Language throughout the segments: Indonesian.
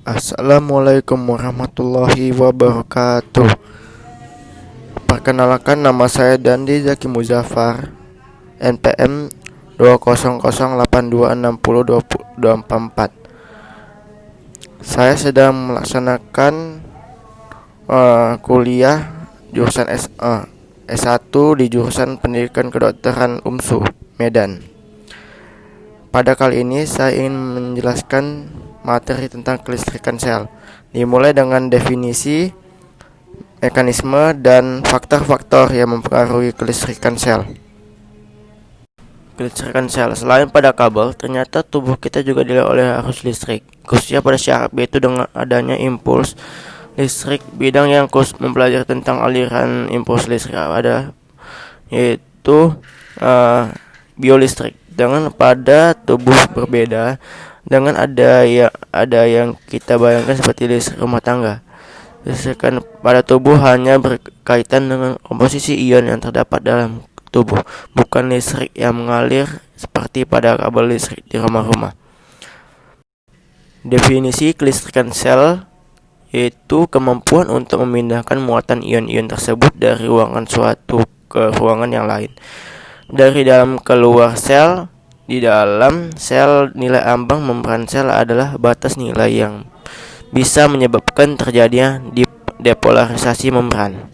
Assalamualaikum warahmatullahi wabarakatuh. Perkenalkan, nama saya Dandi Zaki Muzaffar, NPM 20082602024. Saya sedang melaksanakan kuliah jurusan S1 di jurusan Pendidikan Kedokteran UMSU, Medan. Pada kali ini saya ingin menjelaskan materi tentang kelistrikan sel, dimulai dengan definisi, mekanisme, dan faktor-faktor yang mempengaruhi kelistrikan sel. Kelistrikan sel, selain pada kabel, ternyata tubuh kita juga dilihat oleh arus listrik, khususnya pada syaraf, yaitu dengan adanya impuls listrik. Bidang yang khusus mempelajari tentang aliran impuls listrik yaitu biolistrik. Dengan pada tubuh berbeda dengan ada yang kita bayangkan seperti listrik rumah tangga. Listrikan pada tubuh hanya berkaitan dengan komposisi ion yang terdapat dalam tubuh, bukan listrik yang mengalir seperti pada kabel listrik di rumah-rumah. Definisi kelistrikan sel yaitu kemampuan untuk memindahkan muatan ion-ion tersebut dari ruangan suatu ke ruangan yang lain, dari dalam keluar sel. Di dalam sel, nilai ambang membran sel adalah batas nilai yang bisa menyebabkan terjadinya depolarisasi membran.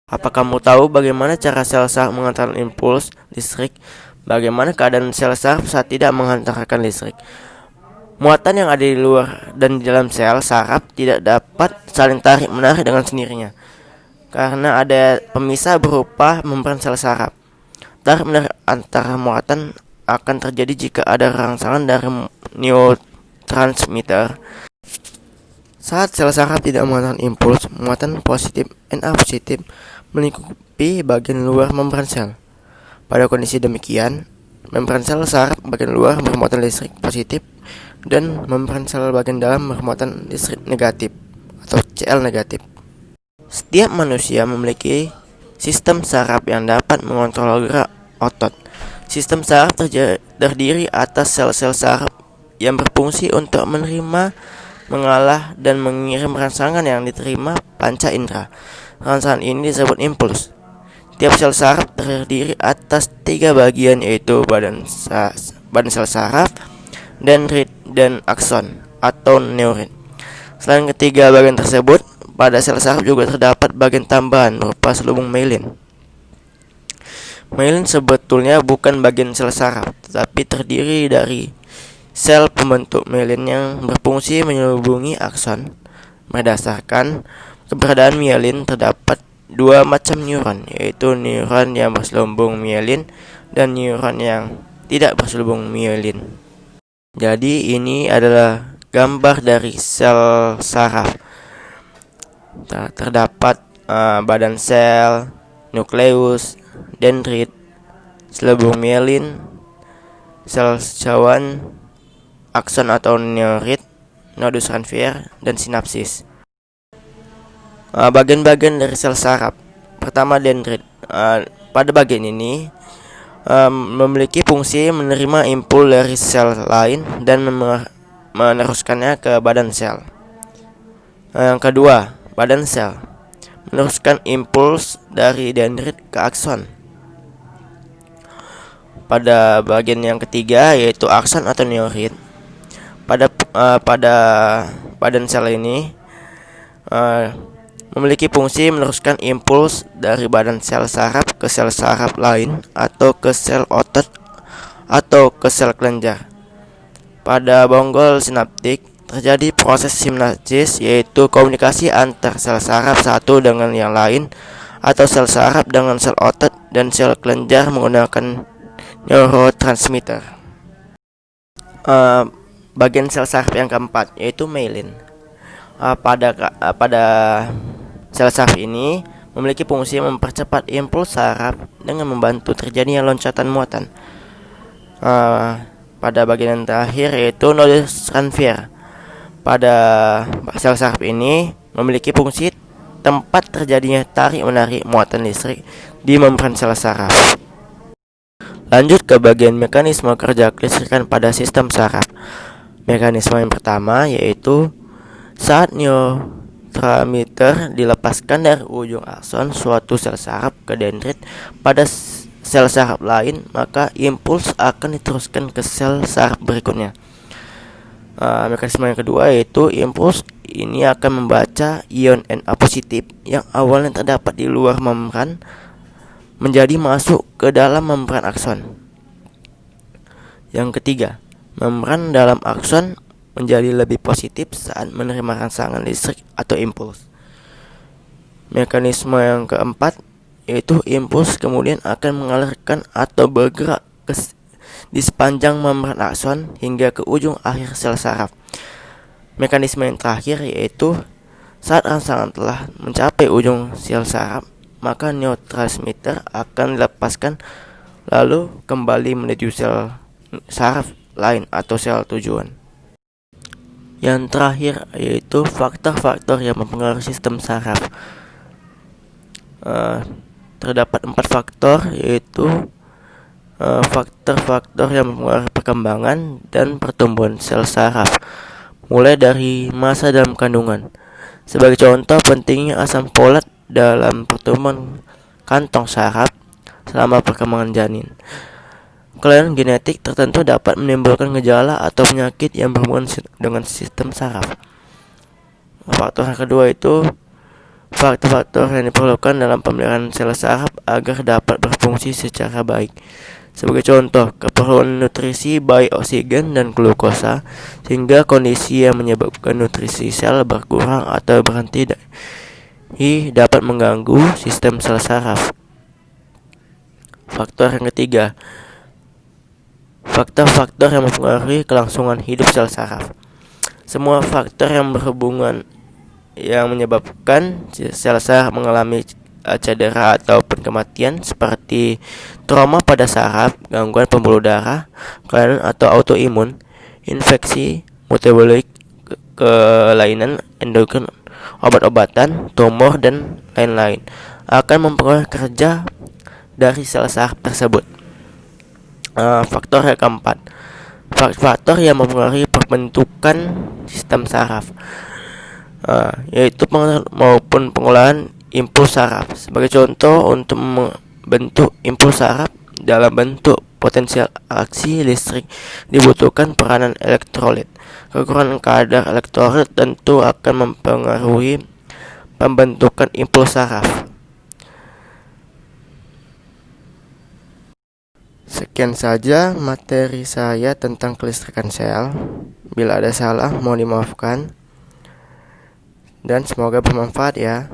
Apa kamu tahu bagaimana cara sel saraf mengantarkan impuls listrik? Bagaimana keadaan sel saraf saat tidak menghantarkan listrik? Muatan yang ada di luar dan di dalam sel saraf tidak dapat saling tarik-menarik dengan sendirinya, karena ada pemisah berupa membran sel saraf. Tarik-menarik antara muatan akan terjadi jika ada rangsangan dari neurotransmitter. Saat sel saraf tidak menghantarkan impuls, muatan positif Na positif melingkupi bagian luar membran sel. Pada kondisi demikian, membran sel saraf bagian luar bermuatan listrik positif dan membran sel bagian dalam bermuatan listrik negatif atau Cl negatif. Setiap manusia memiliki sistem saraf yang dapat mengontrol gerak otot. Sistem saraf terdiri atas sel-sel saraf yang berfungsi untuk menerima, mengolah, dan mengirim rangsangan yang diterima panca indera. Rangsangan ini disebut impuls. Tiap sel saraf terdiri atas 3 bagian, yaitu badan sel saraf, dendrit, dan akson atau neurin. Selain ketiga bagian tersebut, pada sel saraf juga terdapat bagian tambahan berupa selubung myelin. Myelin sebetulnya bukan bagian sel saraf, tetapi terdiri dari sel pembentuk myelin yang berfungsi menyelubungi akson. Berdasarkan keberadaan myelin, terdapat 2 macam neuron, yaitu neuron yang berselubung myelin dan neuron yang tidak berselubung myelin. Jadi ini adalah gambar dari sel saraf. Terdapat badan sel, nukleus, dendrit, selubung myelin, sel cawan, akson atau neurit, nodus Ranvier, dan sinapsis. Bagian-bagian dari sel saraf. Pertama, dendrit. Pada bagian ini memiliki fungsi menerima impuls dari sel lain dan meneruskannya ke badan sel. Yang kedua, badan sel meneruskan impuls dari dendrit ke akson. Pada bagian yang ketiga, yaitu akson atau neurit, pada badan sel ini memiliki fungsi meneruskan impuls dari badan sel saraf ke sel saraf lain, atau ke sel otot, atau ke sel kelenjar. Pada bonggol sinaptik terjadi proses sinapsis, yaitu komunikasi antar sel saraf satu dengan yang lain, atau sel saraf dengan sel otot dan sel kelenjar menggunakan neurotransmitter. Bagian sel saraf yang keempat, yaitu myelin. Pada sel saraf ini memiliki fungsi mempercepat impuls saraf dengan membantu terjadinya loncatan muatan. Pada bagian yang terakhir, yaitu nodus Ranvier. Pada sel saraf ini memiliki fungsi tempat terjadinya tarik-menarik muatan listrik di membran sel saraf. Lanjut ke bagian mekanisme kerja kelistrikan pada sistem saraf. Mekanisme yang pertama yaitu Saat neurotransmitter dilepaskan dari ujung akson suatu sel saraf ke dendrit pada sel saraf lain, maka impuls akan diteruskan ke sel saraf berikutnya. Mekanisme yang kedua yaitu impuls ini akan membaca ion Na positif yang awalnya terdapat di luar membran menjadi masuk ke dalam membran akson. Yang ketiga, membran dalam akson menjadi lebih positif saat menerima rangsangan listrik atau impuls. Mekanisme yang keempat yaitu impuls kemudian akan mengalirkan atau bergerak di sepanjang membran akson hingga ke ujung akhir sel saraf. Mekanisme yang terakhir yaitu saat rangsangan telah mencapai ujung sel saraf, maka neurotransmitter akan dilepaskan lalu kembali menuju sel saraf lain atau sel tujuan. Yang terakhir yaitu faktor-faktor yang mempengaruhi sistem saraf. Terdapat 4 faktor, yaitu faktor-faktor yang mempengaruhi perkembangan dan pertumbuhan sel saraf, mulai dari masa dalam kandungan. Sebagai contoh, pentingnya asam folat dalam pertumbuhan kantong saraf selama perkembangan janin. Kelainan genetik tertentu dapat menimbulkan gejala atau penyakit yang berhubungan dengan sistem saraf. Faktor yang kedua itu faktor-faktor yang diperlukan dalam pemeliharaan sel saraf agar dapat berfungsi secara baik. Sebagai contoh, keperluan nutrisi baik oksigen dan glukosa, sehingga kondisi yang menyebabkan nutrisi sel berkurang atau berhenti dapat mengganggu sistem sel saraf. Faktor yang ketiga, faktor-faktor yang mempengaruhi kelangsungan hidup sel saraf. Semua faktor yang berhubungan yang menyebabkan sel saraf mengalami cedera ataupun kematian seperti trauma pada saraf, gangguan pembuluh darah, kelainan atau autoimun, infeksi, metabolik, kelainan endokrin, obat-obatan, tumor, dan lain-lain akan mempengaruhi kerja dari sel saraf tersebut. Faktor yang keempat, faktor yang mempengaruhi pembentukan sistem saraf, yaitu maupun pengolahan impuls saraf. Sebagai contoh, untuk membentuk impuls saraf dalam bentuk potensial aksi listrik dibutuhkan peranan elektrolit. Kekurangan kadar elektrolit tentu akan mempengaruhi pembentukan impuls saraf. Sekian saja materi saya tentang kelistrikan sel. Bila ada salah mohon dimaafkan, dan semoga bermanfaat ya.